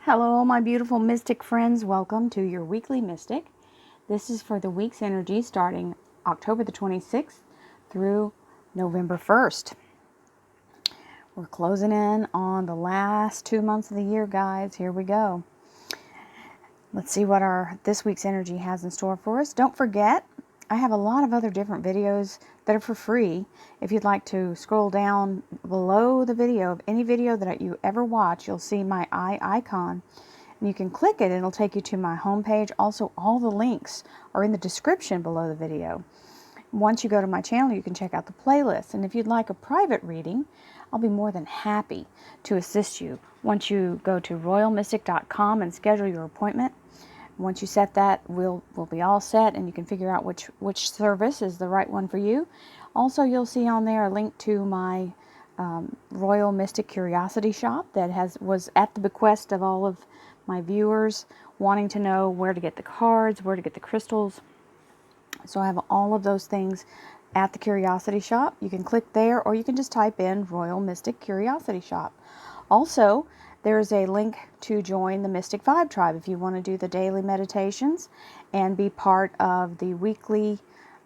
Hello, my beautiful mystic friends. Welcome to your weekly mystic. This is for the week's energy starting October the 26th through November 1st. We're closing in on the last 2 months of the year, guys. Here we go. Let's see what this week's energy has in store for us. Don't forget, I have a lot of other different videos that are for free. If you'd like to scroll down below the video of any video that you ever watch, you'll see my eye icon. And you can click it and it'll take you to my homepage. Also, all the links are in the description below the video. Once you go to my channel, you can check out the playlist. And if you'd like a private reading, I'll be more than happy to assist you. Once you go to royalmystic.com and schedule your appointment, once you set that, we'll be all set, and you can figure out which service is the right one for you. Also, you'll see on there a link to my Royal Mystic Curiosity Shop that was at the bequest of all of my viewers wanting to know where to get the cards, where to get the crystals. So I have all of those things at the Curiosity Shop. You can click there, or you can just type in Royal Mystic Curiosity Shop. Also, there's a link to join the Mystic Vibe Tribe if you want to do the daily meditations and be part of the weekly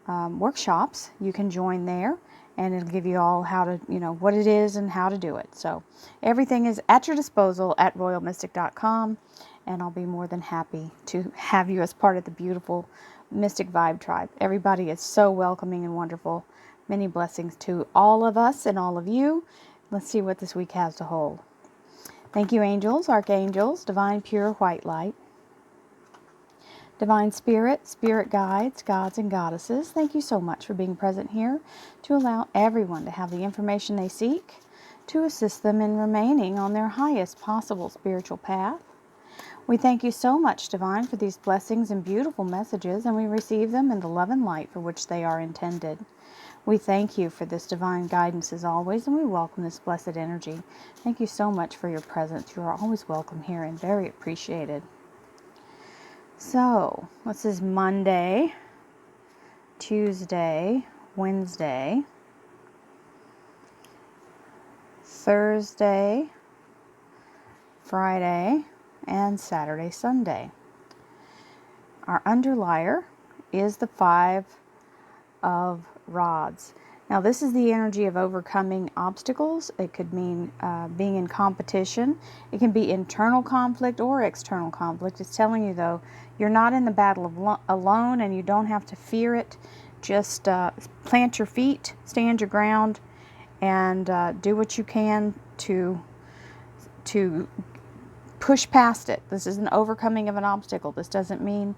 workshops. You can join there, and it'll give you all how to, what it is and how to do it. So everything is at your disposal at royalmystic.com, and I'll be more than happy to have you as part of the beautiful Mystic Vibe Tribe. Everybody is so welcoming and wonderful. Many blessings to all of us and all of you. Let's see what this week has to hold. Thank you, angels, archangels, divine pure white light, divine spirit, spirit guides, gods and goddesses. Thank you so much for being present here to allow everyone to have the information they seek to assist them in remaining on their highest possible spiritual path. We thank you so much, Divine, for these blessings and beautiful messages, and we receive them in the love and light for which they are intended. We thank you for this divine guidance as always, and we welcome this blessed energy. Thank you so much for your presence. You are always welcome here and very appreciated. So, this is Monday, Tuesday, Wednesday, Thursday, Friday, and Saturday, Sunday. Our underlier is the 5 of rods. Now, this is the energy of overcoming obstacles. It could mean being in competition. It can be internal conflict or external conflict. It's telling you, though, you're not in the battle alone, and you don't have to fear it. Just plant your feet, stand your ground, and do what you can to push past it. This is an overcoming of an obstacle. This doesn't mean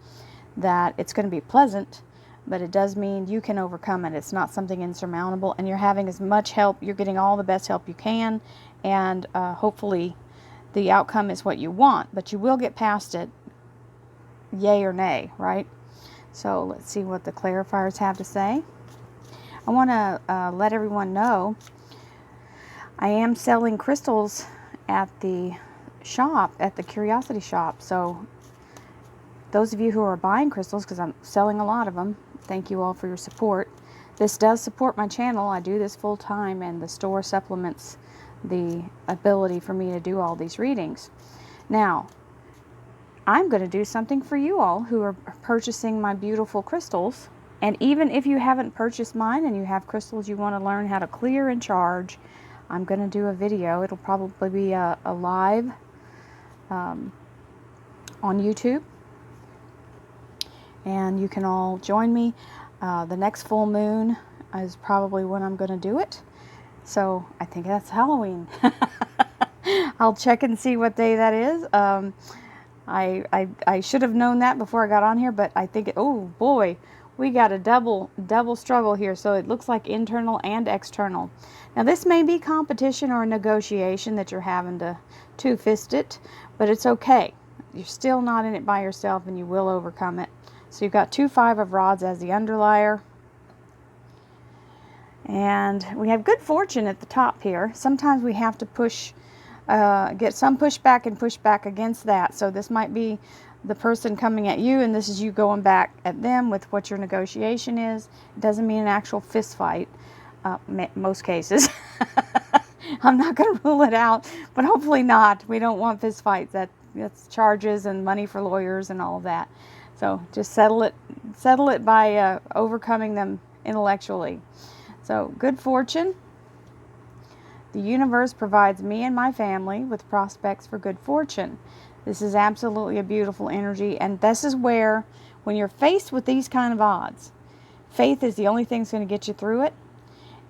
that it's going to be pleasant, but it does mean you can overcome it. It's not something insurmountable, and you're having as much help. You're getting all the best help you can, and hopefully the outcome is what you want, but you will get past it, yay or nay, right? So let's see what the clarifiers have to say. I want to let everyone know I am selling crystals at the shop, at the Curiosity Shop. So those of you who are buying crystals, because I'm selling a lot of them, thank you all for your support. This does support my channel. I do this full time, and the store supplements the ability for me to do all these readings. Now, I'm going to do something for you all who are purchasing my beautiful crystals. And even if you haven't purchased mine and you have crystals you want to learn how to clear and charge, I'm going to do a video. It'll probably be a live on YouTube. And you can all join me. The next full moon is probably when I'm going to do it. So I think that's Halloween. I'll check and see what day that is. I should have known that before I got on here, but I think, oh boy, we got a double struggle here. So it looks like internal and external. Now this may be competition or a negotiation that you're having to two-fist it, but it's okay. You're still not in it by yourself, and you will overcome it. So you've got 2 5 of rods as the underlier. And we have good fortune at the top here. Sometimes we have to get some pushback and push back against that. So this might be the person coming at you, and this is you going back at them with what your negotiation is. It doesn't mean an actual fist fight, most cases. I'm not going to rule it out, but hopefully not. We don't want fist fights. That's charges and money for lawyers and all of that. So just settle it by overcoming them intellectually. So good fortune. The universe provides me and my family with prospects for good fortune. This is absolutely a beautiful energy, and this is where, when you're faced with these kind of odds, faith is the only thing that's going to get you through it,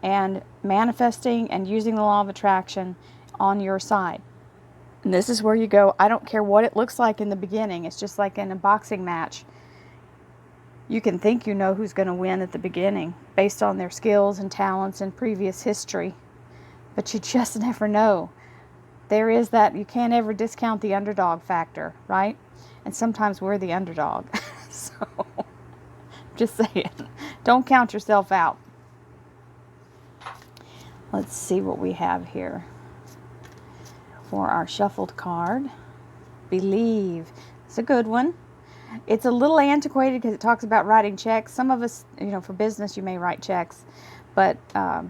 and manifesting and using the law of attraction on your side. And this is where you go, I don't care what it looks like in the beginning. It's just like in a boxing match. You can think you know who's going to win at the beginning based on their skills and talents and previous history. But you just never know. There is that, you can't ever discount the underdog factor, right? And sometimes we're the underdog. So, just saying, don't count yourself out. Let's see what we have here for our shuffled card. Believe. It's a good one. It's a little antiquated because it talks about writing checks. Some of us, for business, you may write checks. But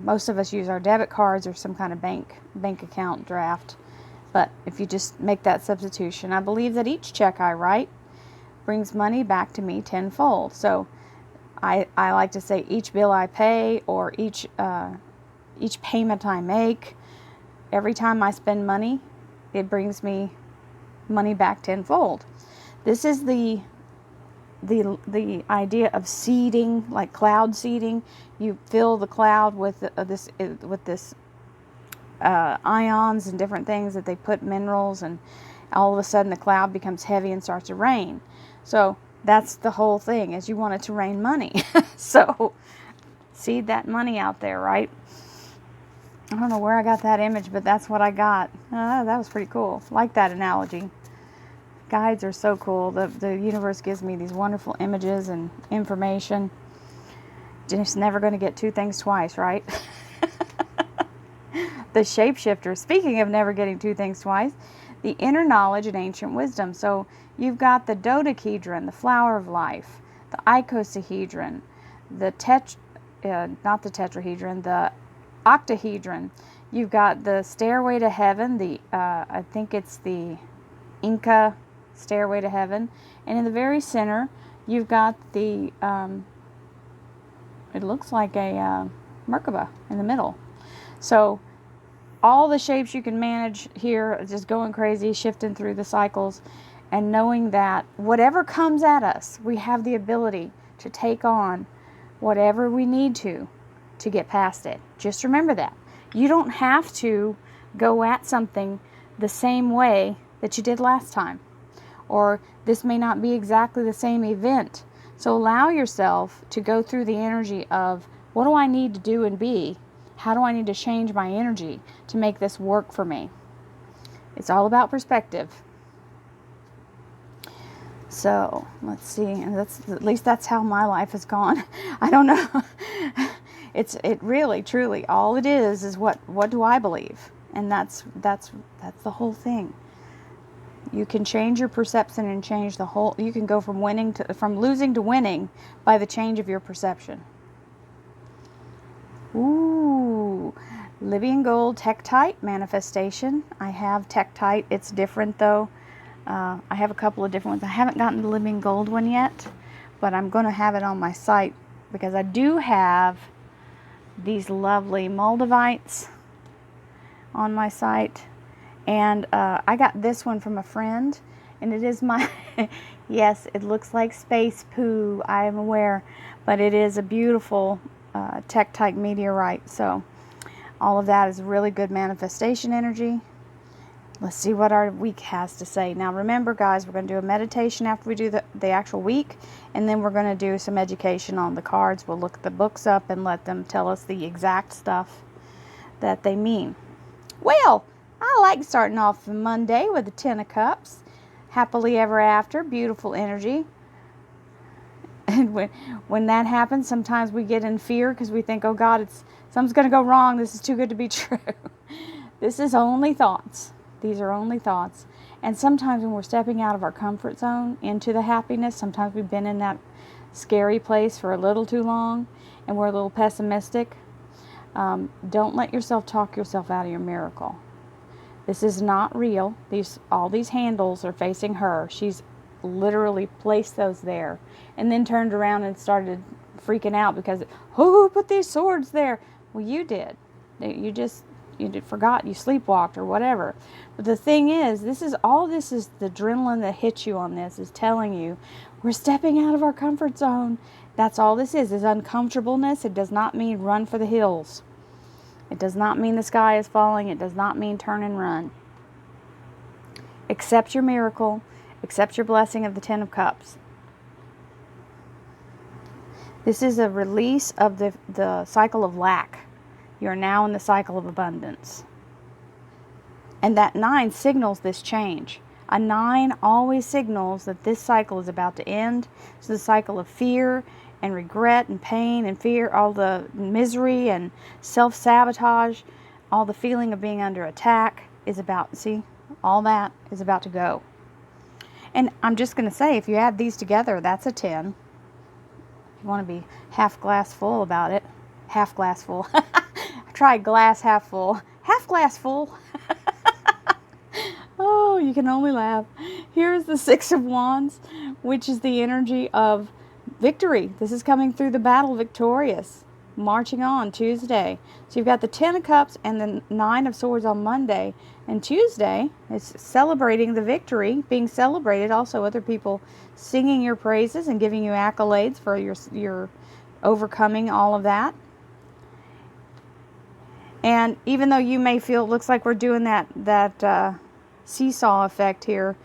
most of us use our debit cards or some kind of bank account draft. But if you just make that substitution, I believe that each check I write brings money back to me tenfold. So I like to say each bill I pay, or each payment I make, every time I spend money, it brings me money back tenfold. This is the idea of seeding, like cloud seeding. You fill the cloud with this ions and different things that they put minerals, and all of a sudden the cloud becomes heavy and starts to rain. So that's the whole thing, is you want it to rain money. So seed that money out there, right? I don't know where I got that image, but that's what I got. That was pretty cool. Like that analogy. Guides are so cool. The universe gives me these wonderful images and information. Just never going to get two things twice, right? The shapeshifter. Speaking of never getting two things twice, the inner knowledge and ancient wisdom. So you've got the dodecahedron, the flower of life, the icosahedron, the not the tetrahedron, the octahedron. You've got the stairway to heaven, I think it's the Inca stairway to heaven, and in the very center you've got the it looks like a Merkaba in the middle. So all the shapes you can manage here, just going crazy, shifting through the cycles, and knowing that whatever comes at us, we have the ability to take on whatever we need to get past it. Just remember that. You don't have to go at something the same way that you did last time. Or this may not be exactly the same event. So allow yourself to go through the energy of, what do I need to do and be? How do I need to change my energy to make this work for me? It's all about perspective. So let's see, and at least that's how my life has gone. I don't know. It really, truly, all it is what do I believe? And that's the whole thing. You can change your perception and change the whole. You can go from losing to winning by the change of your perception. Ooh, Libyan gold Tektite manifestation. I have Tektite. It's different though. I have a couple of different ones. I haven't gotten the Libyan gold one yet, but I'm going to have it on my site because I do have these lovely Moldavites on my site. And I got this one from a friend, and it is my, yes, it looks like space poo, I am aware, but it is a beautiful Tektite meteorite. So all of that is really good manifestation energy. Let's see what our week has to say. Now remember, guys, we're going to do a meditation after we do the actual week, and then we're going to do some education on the cards. We'll look the books up and let them tell us the exact stuff that they mean. Well, I like starting off Monday with the Ten of Cups. Happily ever after, beautiful energy. And when that happens, sometimes we get in fear because we think, oh God, something's going to go wrong. This is too good to be true. This is only thoughts. These are only thoughts. And sometimes when we're stepping out of our comfort zone into the happiness, sometimes we've been in that scary place for a little too long and we're a little pessimistic. Don't let yourself talk yourself out of your miracle. This is not real. All these handles are facing her. She's literally placed those there and then turned around and started freaking out because, who put these swords there? Well, you did. You forgot, you sleepwalked or whatever. But the thing is, this is the adrenaline that hits you on this, is telling you we're stepping out of our comfort zone. That's all this is uncomfortableness. It does not mean run for the hills. It does not mean the sky is falling. It does not mean turn and run. Accept your miracle. Accept your blessing of the Ten of Cups. This is a release of the cycle of lack. You're now in the cycle of abundance. And that 9 signals this change. A 9 always signals that this cycle is about to end. It's the cycle of fear and regret and pain and fear, all the misery and self-sabotage, all the feeling of being under attack is about, all that is about to go. And I'm just going to say, if you add these together, that's a 10. If you want to be half glass full about it. Half glass full. I tried glass half full. Half glass full. Oh, you can only laugh. Here's the 6 of Wands, which is the energy of victory. This is coming through the battle victorious. Marching on Tuesday. So you've got the 10 of Cups and the 9 of Swords on Monday. And Tuesday is celebrating the victory, being celebrated. Also other people singing your praises and giving you accolades for your overcoming all of that. And even though you may feel, it looks like we're doing that seesaw effect here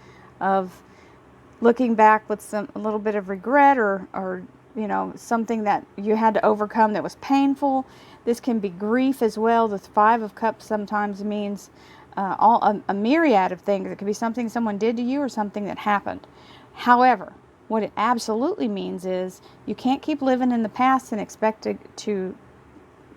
of looking back with a little bit of regret or something that you had to overcome that was painful. This can be grief as well. The 5 of Cups sometimes means a myriad of things. It could be something someone did to you or something that happened. However, what it absolutely means is you can't keep living in the past and expect to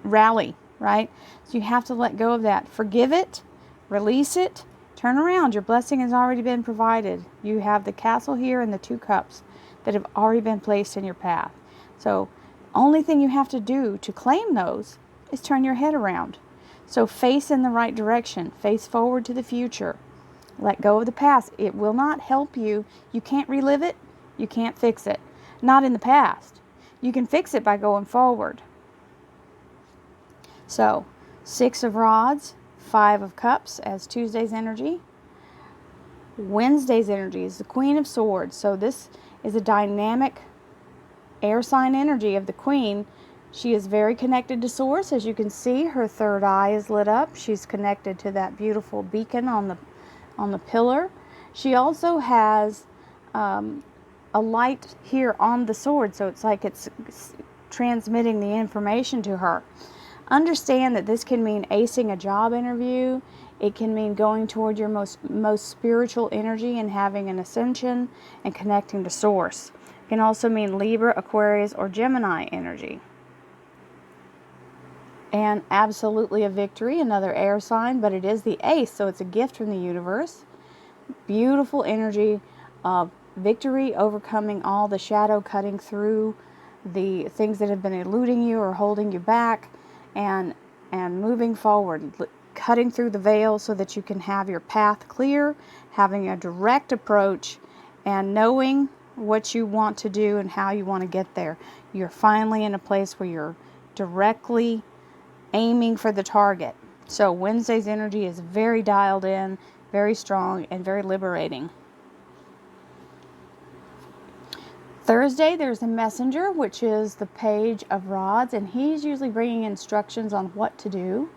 rally, right? So you have to let go of that. Forgive it, release it, turn around. Your blessing has already been provided. You have the Castle here and the 2 Cups that have already been placed in your path. So only thing you have to do to claim those is turn your head around. So face in the right direction. Face forward to the future. Let go of the past. It will not help you. You can't relive it. You can't fix it. Not in the past. You can fix it by going forward. So 6 of Rods, 5 of Cups as Tuesday's energy. Wednesday's energy is the Queen of Swords. So this is a dynamic air sign energy of the Queen. She is very connected to Source. As you can see, her third eye is lit up. She's connected to that beautiful beacon on the pillar. She also has a light here on the sword, so it's like it's transmitting the information to her. Understand that this can mean acing a job interview. It can mean going toward your most spiritual energy and having an ascension and connecting to Source. It can also mean Libra, Aquarius, or Gemini energy. And absolutely a victory, another air sign, but it is the Ace, so it's a gift from the universe. Beautiful energy of victory, overcoming all the shadow, cutting through the things that have been eluding you or holding you back, and moving forward, cutting through the veil so that you can have your path clear, having a direct approach, and knowing what you want to do and how you want to get there. You're finally in a place where you're directly aiming for the target. So Wednesday's energy is very dialed in, very strong, and very liberating. Thursday, there's a messenger, which is the Page of Rods, and he's usually bringing instructions on what to do.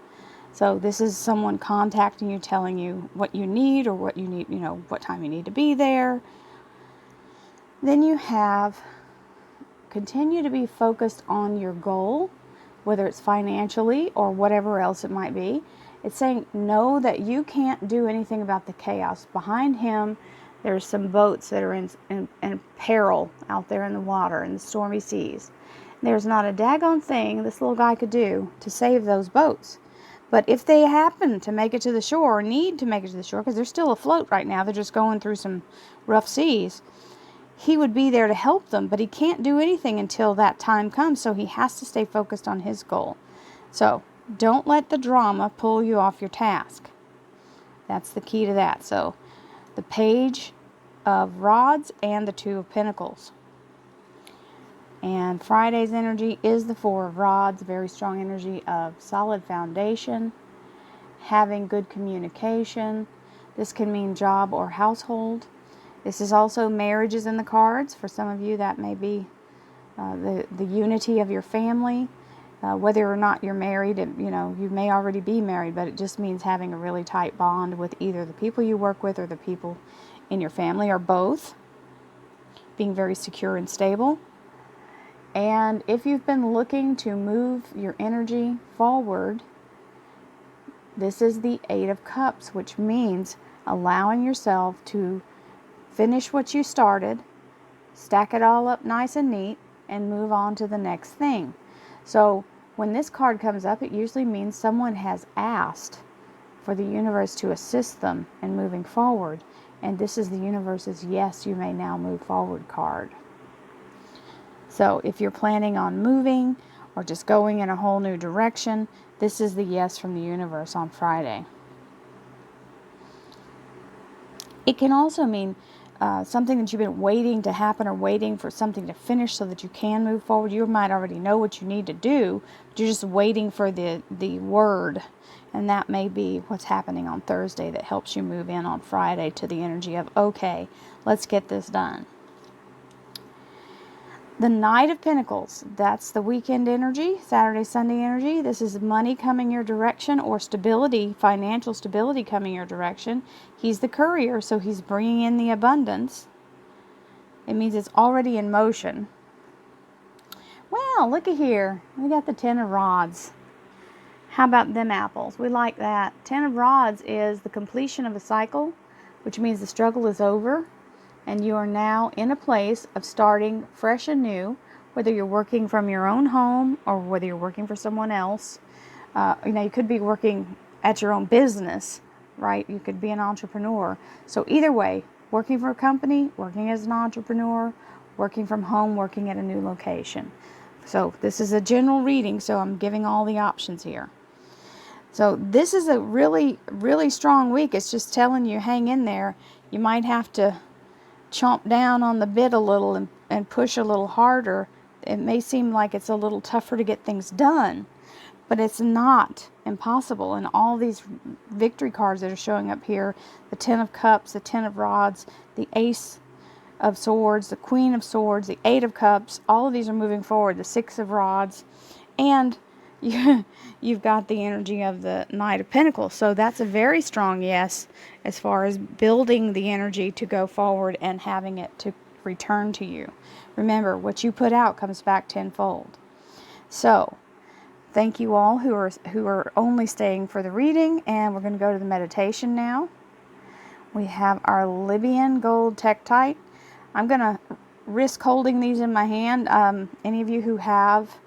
So this is someone contacting you, telling you what you need or what you need, what time you need to be there. Then you have continue to be focused on your goal, whether it's financially or whatever else it might be. It's saying know that you can't do anything about the chaos. Behind him, there's some boats that are in peril out there in the water, in the stormy seas. There's not a daggone thing this little guy could do to save those boats. But if they happen to make it to the shore, or need to make it to the shore, because they're still afloat right now, they're just going through some rough seas, he would be there to help them, but he can't do anything until that time comes, so he has to stay focused on his goal. So don't let the drama pull you off your task. That's the key to that. So the Page of Rods and the Two of Pentacles. And Friday's energy is the Four of Rods, very strong energy of solid foundation, having good communication. This can mean job or household. This is also marriages in the cards. For some of you, that may be the unity of your family. Whether or not you're married, you may already be married, but it just means having a really tight bond with either the people you work with or the people in your family, or both. Being very secure and stable. And if you've been looking to move your energy forward, this is the Eight of Cups, which means allowing yourself to finish what you started, stack it all up nice and neat, and move on to the next thing. So when this card comes up, it usually means someone has asked for the universe to assist them in moving forward. And this is the universe's yes, you may now move forward card. So if you're planning on moving or just going in a whole new direction, this is the yes from the universe on Friday. It can also mean something that you've been waiting to happen or waiting for something to finish so that you can move forward. You might already know what you need to do, but you're just waiting for the word. And that may be what's happening on Thursday that helps you move in on Friday to the energy of, okay, let's get this done. The Knight of Pentacles, that's the weekend energy, Saturday, Sunday energy. This is money coming your direction, or stability, financial stability coming your direction. He's the courier, so he's bringing in the abundance. It means it's already in motion. Well, look at here. We got the Ten of Rods. How about them apples? We like that. Ten of Rods is the completion of a cycle, which means the struggle is over. And you are now in a place of starting fresh and new, whether you're working from your own home or whether you're working for someone else. You could be working at your own business, right? You could be an entrepreneur. So either way, working for a company, working as an entrepreneur, working from home, working at a new location. So this is a general reading, so I'm giving all the options here. So this is a really, really strong week. It's just telling you, hang in there. You might have to chomp down on the bit a little and push a little harder. It may seem like it's a little tougher to get things done, but it's not impossible. And all these victory cards that are showing up here, the Ten of Cups, the Ten of Rods, the Ace of Swords, the Queen of Swords, the Eight of Cups, all of these are moving forward, the Six of Rods, and you've got the energy of the Knight of Pentacles. So that's a very strong yes as far as building the energy to go forward and having it to return to you. Remember, what you put out comes back tenfold. So thank you all who are only staying for the reading, and we're going to go to the meditation now. We have our Libyan gold Tektite. I'm going to risk holding these in my hand. Any of you who have,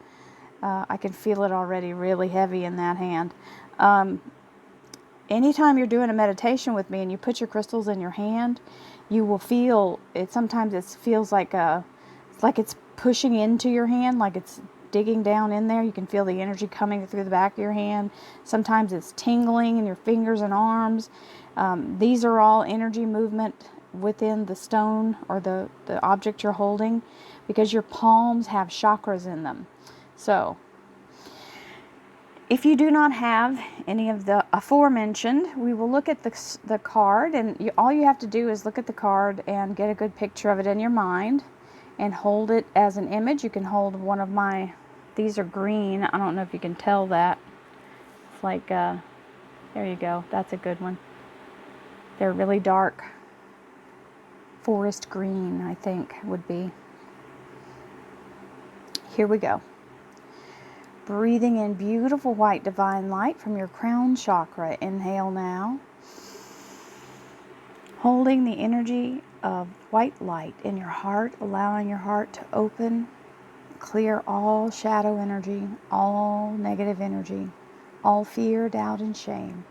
I can feel it already really heavy in that hand. Anytime you're doing a meditation with me and you put your crystals in your hand, you will feel it. Sometimes it feels like it's pushing into your hand, like it's digging down in there. You can feel the energy coming through the back of your hand. Sometimes it's tingling in your fingers and arms. These are all energy movement within the stone or the object you're holding, because your palms have chakras in them. So if you do not have any of the aforementioned, we will look at the card, and all you have to do is look at the card and get a good picture of it in your mind and hold it as an image. You can hold one of these are green. I don't know if you can tell that. It's like, there you go. That's a good one. They're really dark. Forest green, I think, would be. Here we go. Breathing in beautiful white divine light from your crown chakra. Inhale now. Holding the energy of white light in your heart, allowing your heart to open, clear all shadow energy, all negative energy, all fear, doubt, and shame,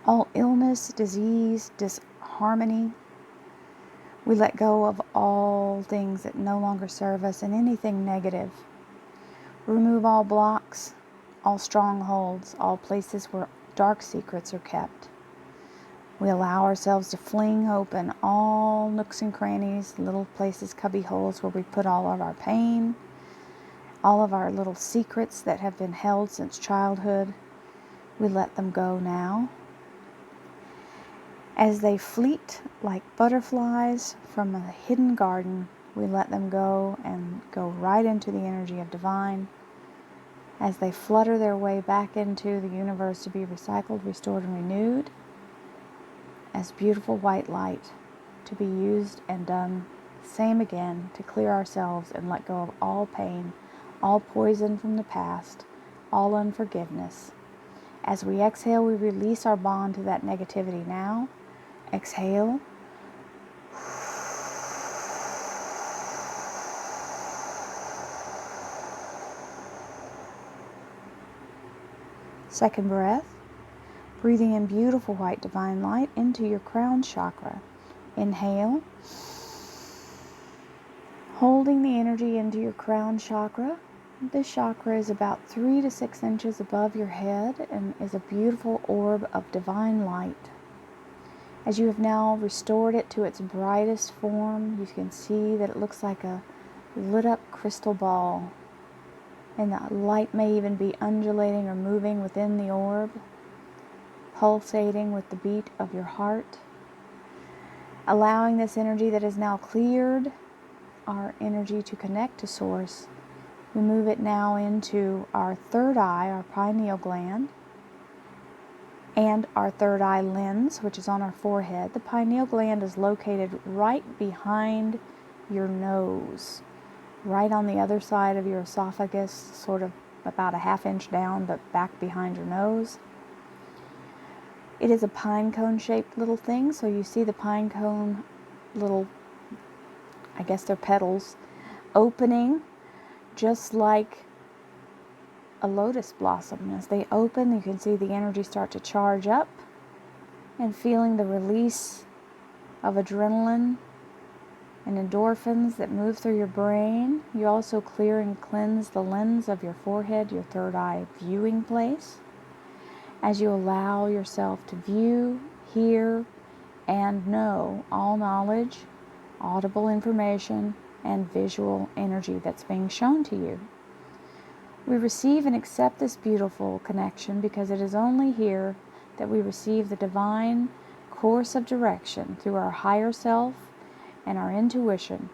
all illness, disease, disharmony. We let go of all things that no longer serve us and anything negative. Remove all blocks, all strongholds, all places where dark secrets are kept. We allow ourselves to fling open all nooks and crannies, little places, cubby holes where we put all of our pain, all of our little secrets that have been held since childhood. We let them go now. As they fleet like butterflies from a hidden garden, we let them go and go right into the energy of divine. As they flutter their way back into the universe to be recycled, restored, and renewed, as beautiful white light to be used and done same again to clear ourselves and let go of all pain, all poison from the past, all unforgiveness. As we exhale, we release our bond to that negativity now. Exhale. Second breath. Breathing in beautiful white divine light into your crown chakra. Inhale. Holding the energy into your crown chakra. This chakra is about 3 to 6 inches above your head and is a beautiful orb of divine light. As you have now restored it to its brightest form, you can see that it looks like a lit up crystal ball. And the light may even be undulating or moving within the orb, pulsating with the beat of your heart. Allowing this energy that is now cleared, our energy to connect to Source, we move it now into our third eye, our pineal gland, and our third eye lens, which is on our forehead. The pineal gland is located right behind your nose, right on the other side of your esophagus, sort of about a ½ inch down, but back behind your nose. It is a pine cone shaped little thing, so you see the pine cone little, I guess they're petals, opening just like a lotus blossom. As they open, you can see the energy start to charge up and feeling the release of adrenaline and endorphins that move through your brain. You also clear and cleanse the lens of your forehead, your third eye viewing place, as you allow yourself to view, hear, and know all knowledge, audible information, and visual energy that's being shown to you. We receive and accept this beautiful connection because it is only here that we receive the divine course of direction through our higher self and our intuition,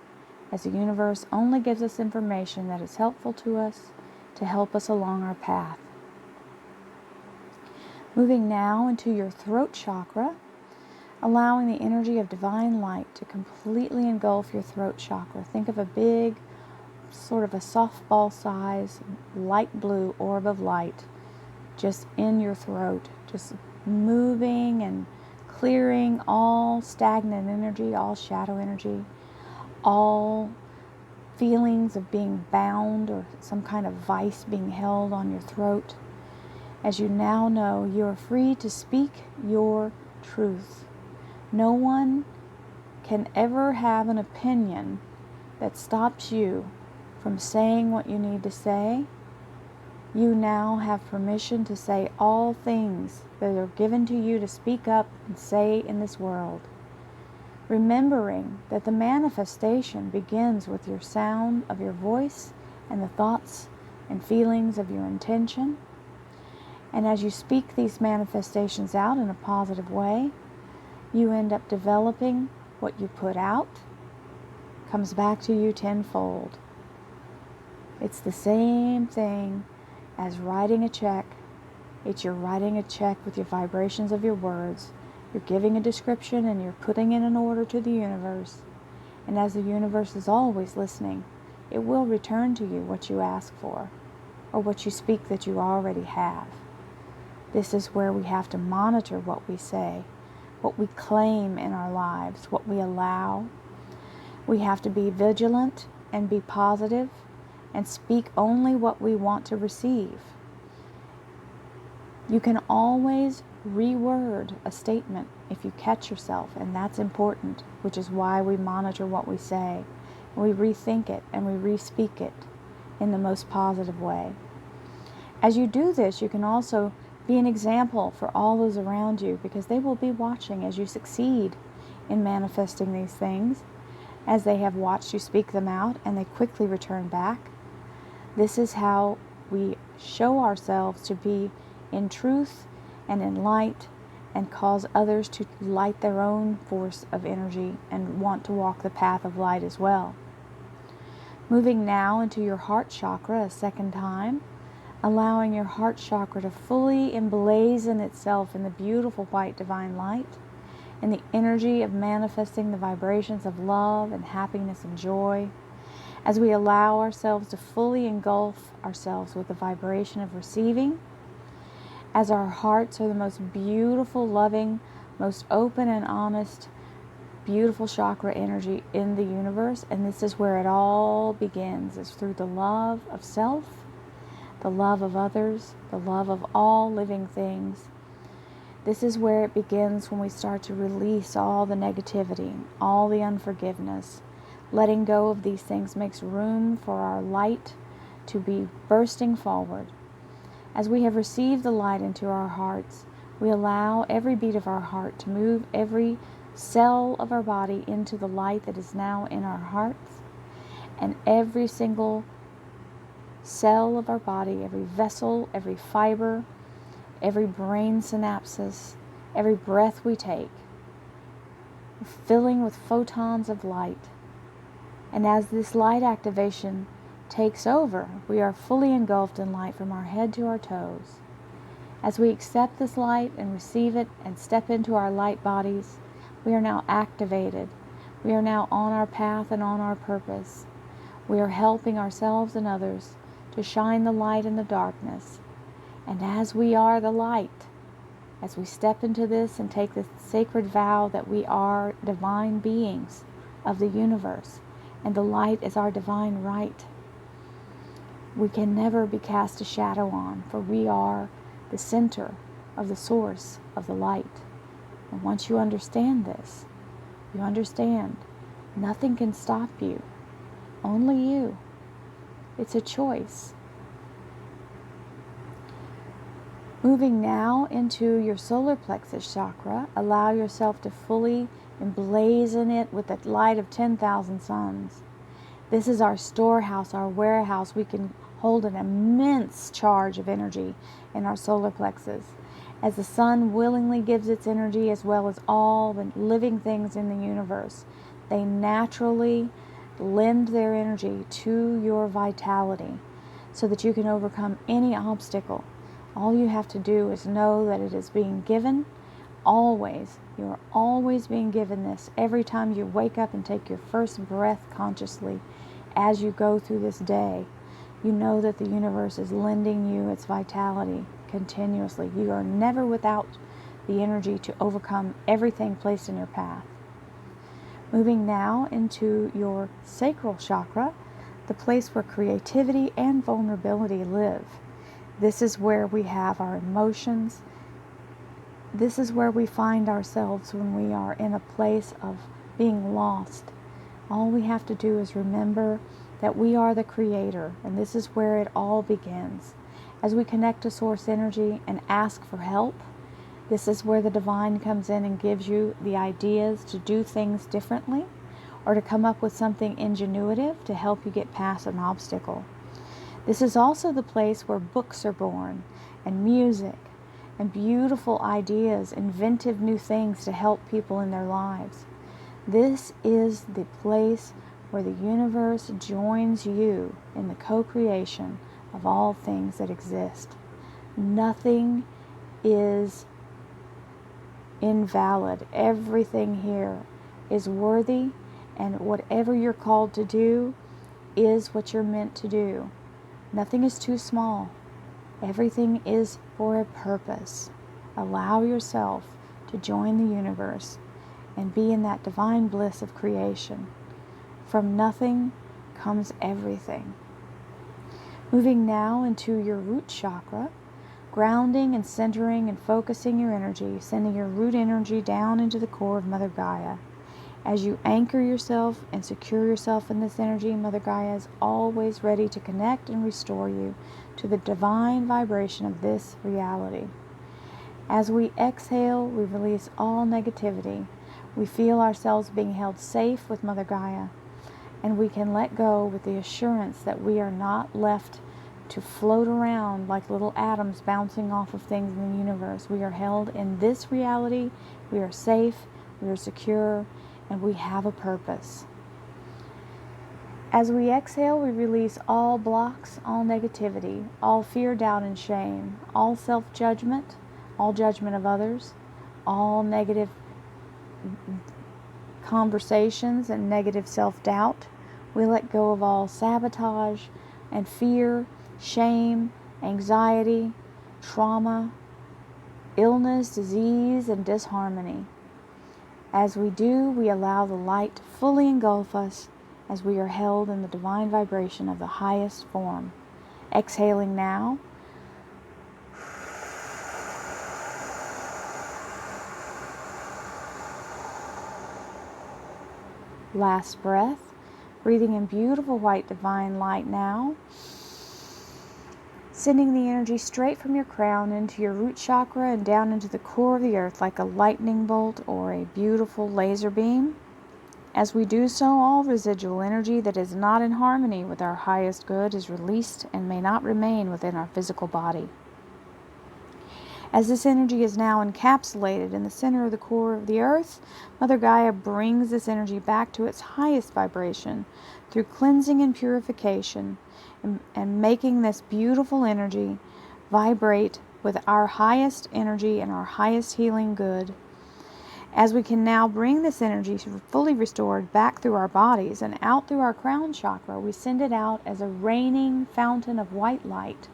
as the universe only gives us information that is helpful to us to help us along our path. Moving now into your throat chakra, allowing the energy of divine light to completely engulf your throat chakra. Think of a big, sort of a softball size, light blue orb of light just in your throat, just moving and clearing all stagnant energy, all shadow energy, all feelings of being bound or some kind of vice being held on your throat. As you now know, you are free to speak your truth. No one can ever have an opinion that stops you from saying what you need to say. You now have permission to say all things that are given to you to speak up and say in this world. Remembering that the manifestation begins with your sound of your voice and the thoughts and feelings of your intention. And as you speak these manifestations out in a positive way, you end up developing what you put out, comes back to you tenfold. It's the same thing as writing a check. It's you're writing a check with your vibrations of your words. You're giving a description and you're putting in an order to the universe. And as the universe is always listening, it will return to you what you ask for or what you speak that you already have. This is where we have to monitor what we say, what we claim in our lives, what we allow. We have to be vigilant and be positive and speak only what we want to receive. You can always reword a statement if you catch yourself, and that's important, which is why we monitor what we say. We rethink it and we re-speak it in the most positive way. As you do this, you can also Be an example for all those around you, because they will be watching as you succeed in manifesting these things, as they have watched you speak them out and they quickly return back. This is how we show ourselves to be in truth and in light, and cause others to light their own force of energy and want to walk the path of light as well. Moving now into your heart chakra a second time, allowing your heart chakra to fully emblazon itself in the beautiful white divine light, in the energy of manifesting the vibrations of love and happiness and joy, as we allow ourselves to fully engulf ourselves with the vibration of receiving, as our hearts are the most beautiful, loving, most open and honest, beautiful chakra energy in the universe. And this is where it all begins, is through the love of self, the love of others, the love of all living things. This is where it begins when we start to release all the negativity, all the unforgiveness. Letting go of these things makes room for our light to be bursting forward. As we have received the light into our hearts, we allow every beat of our heart to move every cell of our body into the light that is now in our hearts. And every single cell of our body, every vessel, every fiber, every brain synapses, every breath we take, filling with photons of light. And as this light activation takes over, we are fully engulfed in light from our head to our toes. As we accept this light and receive it and step into our light bodies, we are now activated. We are now on our path and on our purpose. We are helping ourselves and others to shine the light in the darkness. And as we are the light, as we step into this and take this sacred vow that we are divine beings of the universe, and the light is our divine right, we can never be cast a shadow on, for we are the center of the source of the light. And once you understand this, you understand nothing can stop you, only you. It's a choice. Moving now into your solar plexus chakra, allow yourself to fully emblazon it with the light of 10,000 suns. This is our storehouse, our warehouse. We can hold an immense charge of energy in our solar plexus, as the sun willingly gives its energy, as well as all the living things in the universe. They naturally lend their energy to your vitality so that you can overcome any obstacle. All you have to do is know that it is being given always. You are always being given this every time you wake up and take your first breath consciously. As you go through this day, you know that the universe is lending you its vitality continuously. You are never without the energy to overcome everything placed in your path. Moving now into your sacral chakra, the place where creativity and vulnerability live. This is where we have our emotions. This is where we find ourselves when we are in a place of being lost. All we have to do is remember that we are the creator, and this is where it all begins. As we connect to source energy and ask for help, this is where the divine comes in and gives you the ideas to do things differently, or to come up with something ingenuitive to help you get past an obstacle. This is also the place where books are born, and music, and beautiful ideas, inventive new things to help people in their lives. This is the place where the universe joins you in the co-creation of all things that exist. Nothing is invalid. Everything here is worthy, and whatever you're called to do is what you're meant to do. Nothing is too small. Everything is for a purpose. Allow yourself to join the universe and be in that divine bliss of creation. From nothing comes everything. Moving now into your root chakra, grounding and centering and focusing your energy, sending your root energy down into the core of Mother Gaia. As you anchor yourself and secure yourself in this energy, Mother Gaia is always ready to connect and restore you to the divine vibration of this reality. As we exhale, we release all negativity. We feel ourselves being held safe with Mother Gaia, and we can let go with the assurance that we are not left to float around like little atoms bouncing off of things in the universe. We are held in this reality. We are safe, we are secure, and we have a purpose. As we exhale, we release all blocks, all negativity, all fear, doubt, and shame, all self-judgment, all judgment of others, all negative conversations and negative self-doubt. We let go of all sabotage and fear, shame, anxiety, trauma, illness, disease, and disharmony. As we do, we allow the light to fully engulf us as we are held in the divine vibration of the highest form. Exhaling now. Last breath. Breathing in beautiful white divine light now. Sending the energy straight from your crown into your root chakra and down into the core of the earth like a lightning bolt or a beautiful laser beam. As we do so, all residual energy that is not in harmony with our highest good is released and may not remain within our physical body. As this energy is now encapsulated in the center of the core of the earth, Mother Gaia brings this energy back to its highest vibration through cleansing and purification, and making this beautiful energy vibrate with our highest energy and our highest healing good. As we can now bring this energy fully restored back through our bodies and out through our crown chakra, we send it out as a raining fountain of white light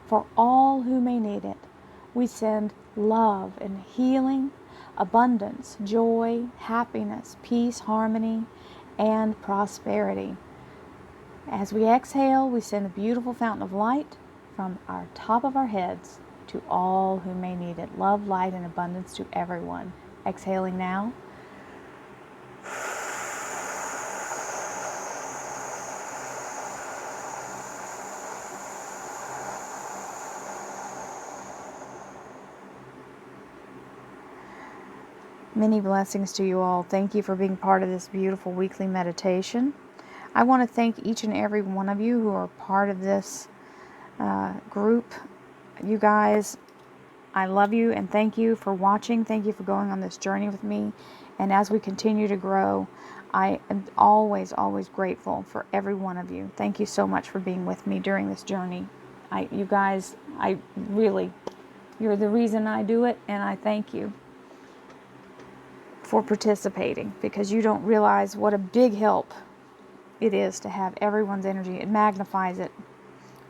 for all who may need it. We send love and healing, abundance, joy, happiness, peace, harmony, and prosperity. As we exhale, we send a beautiful fountain of light from our top of our heads to all who may need it. Love, light, and abundance to everyone. Exhaling now. Many blessings to you all. Thank you for being part of this beautiful weekly meditation. I want to thank each and every one of you who are part of this group. You guys, I love you and thank you for watching. Thank you for going on this journey with me. And as we continue to grow, I am always, always grateful for every one of you. Thank you so much for being with me during this journey. You guys, you're the reason I do it, and I thank you for participating, because you don't realize what a big help it is to have everyone's energy. It magnifies it,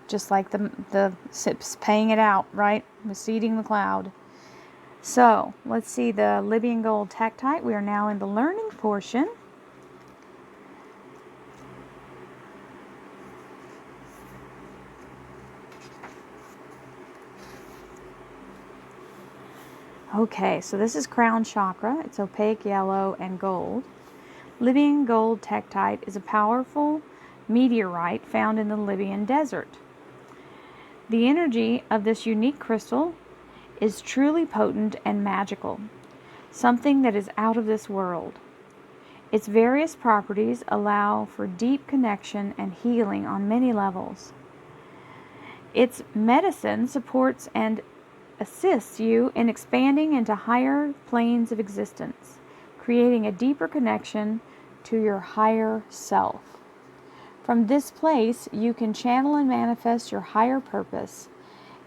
just like the sips paying it out, right? With seeding the cloud. So let's see the Libyan gold Tektite. We are now in the learning portion. Okay, so this is crown chakra. It's opaque yellow and gold. Libyan gold Tektite is a powerful meteorite found in the Libyan desert. The energy of this unique crystal is truly potent and magical, something that is out of this world. Its various properties allow for deep connection and healing on many levels. Its medicine supports and assists you in expanding into higher planes of existence, creating a deeper connection to your higher self. From this place, you can channel and manifest your higher purpose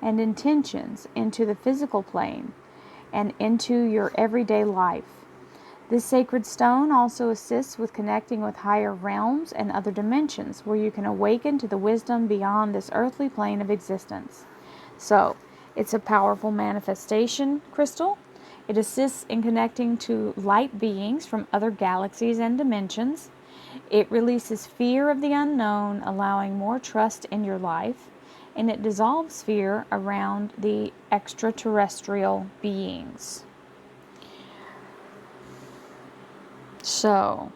and intentions into the physical plane and into your everyday life. This sacred stone also assists with connecting with higher realms and other dimensions, where you can awaken to the wisdom beyond this earthly plane of existence. So, it's a powerful manifestation crystal. It assists in connecting to light beings from other galaxies and dimensions. It releases fear of the unknown, allowing more trust in your life. And it dissolves fear around the extraterrestrial beings. So,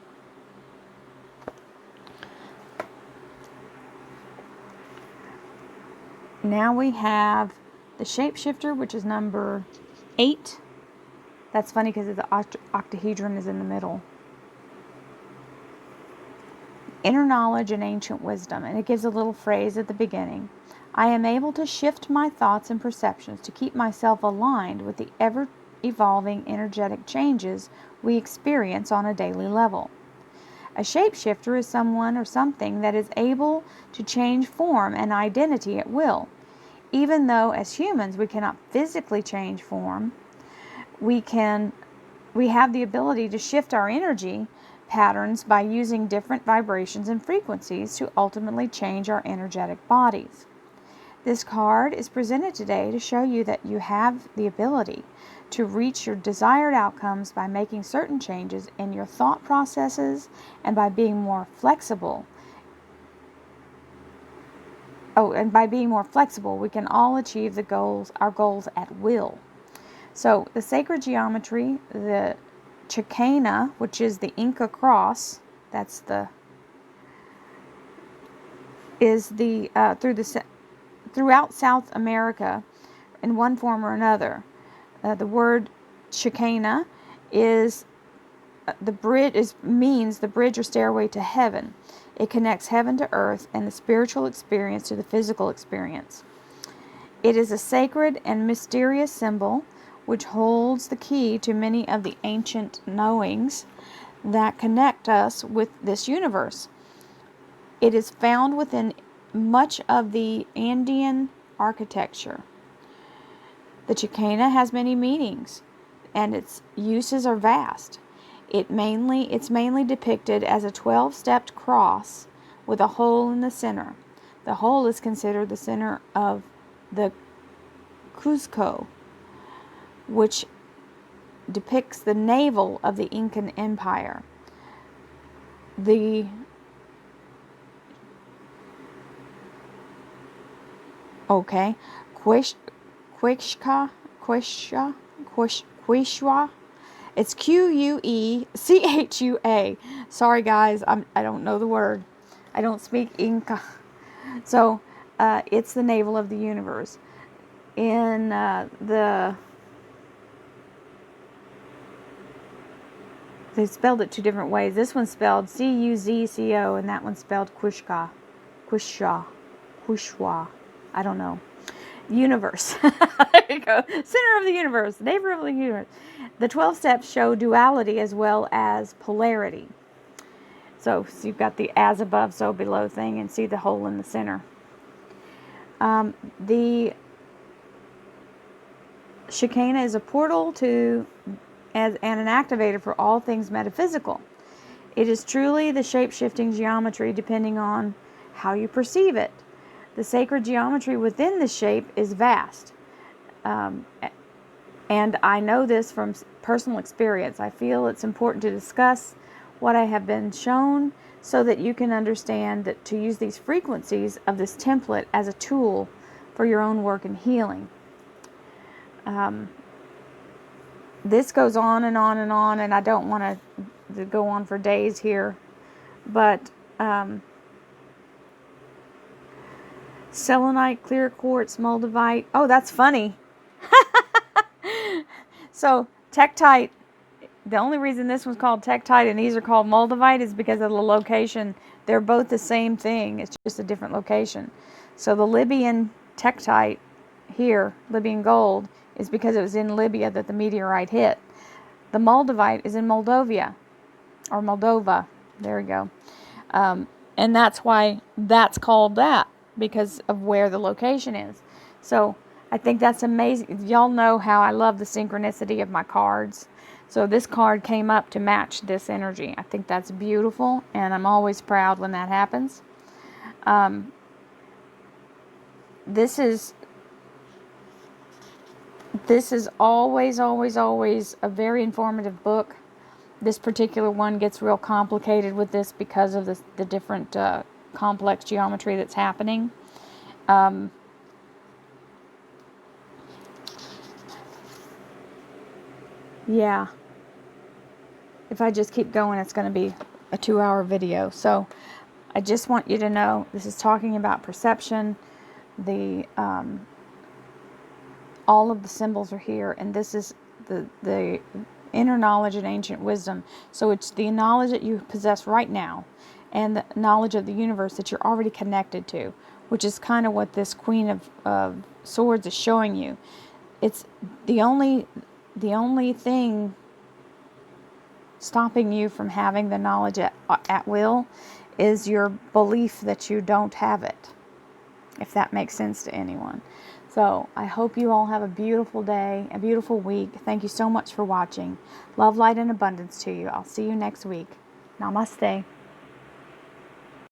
now we have the shapeshifter, which is number 8. That's funny because the octahedron is in the middle. Inner knowledge and ancient wisdom. And it gives a little phrase at the beginning. I am able to shift my thoughts and perceptions to keep myself aligned with the ever-evolving energetic changes we experience on a daily level. A shapeshifter is someone or something that is able to change form and identity at will. Even though as humans we cannot physically change form, we have the ability to shift our energy patterns by using different vibrations and frequencies to ultimately change our energetic bodies. This card is presented today to show you that you have the ability to reach your desired outcomes by making certain changes in your thought processes and by being more flexible. And by being more flexible, we can all achieve our goals at will. So the sacred geometry, the Chicana, which is the Inca cross, throughout South America in one form or another. The word Chicana means the bridge or stairway to heaven. It connects heaven to earth and the spiritual experience to the physical experience. It is a sacred and mysterious symbol which holds the key to many of the ancient knowings that connect us with this universe. It is found within much of the Andean architecture. The Chicana has many meanings, and its uses are vast. It's mainly depicted as a 12-stepped cross with a hole in the center. The hole is considered the center of the Cuzco, which depicts the navel of the Incan Empire. The Quechua. It's Quechua. Sorry guys, I don't know the word. I don't speak Inca. So it's the navel of the universe. In they spelled it two different ways. This one's spelled Cuzco, and that one's spelled Quechua. I don't know. Universe. There you go. Center of the universe. Navel of the universe. The 12 steps show duality as well as polarity. So you've got the as above, so below thing, and see the hole in the center. The Chicana is a portal to and an activator for all things metaphysical. It is truly the shape-shifting geometry depending on how you perceive it. The sacred geometry within the shape is vast. And I know this from personal experience. I feel it's important to discuss what I have been shown so that you can understand that to use these frequencies of this template as a tool for your own work and healing. This goes on and on and on, and I don't want to go on for days here, but Selenite, clear quartz, Moldavite. Oh, that's funny. So Tektite, the only reason this one's called Tektite and these are called Moldavite is because of the location. They're both the same thing. It's just a different location. So the Libyan Tektite here, Libyan gold, is because it was in Libya that the meteorite hit. The Moldavite is in Moldova. There we go. And that's why that's called that, because of where the location is. So I think that's amazing. Y'all know how I love the synchronicity of my cards. So this card came up to match this energy. I think that's beautiful, and I'm always proud when that happens. This is always a very informative book. This particular one gets real complicated with this because of the different complex geometry that's happening. Yeah. If I just keep going, it's going to be a 2-hour video. So I just want you to know this is talking about perception, all of the symbols are here, and this is the inner knowledge and ancient wisdom. So it's the knowledge that you possess right now, and the knowledge of the universe that you're already connected to, which is kind of what this Queen of Swords is showing you. It's the only thing stopping you from having the knowledge at will is your belief that you don't have it, if that makes sense to anyone. So I hope you all have a beautiful day, a beautiful week. Thank you so much for watching. Love, light, and abundance to you. I'll see you next week. Namaste.